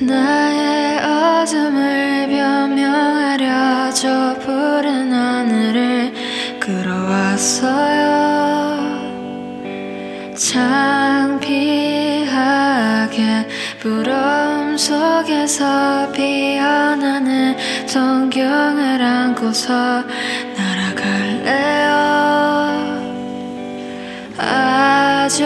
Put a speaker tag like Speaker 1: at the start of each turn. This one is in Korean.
Speaker 1: 나의 어둠을 변명하려 저 푸른 하늘을 끌어왔어요. 창피하게 부러움 속에서 피어나는 동경을 안고서 날아갈래요. 아주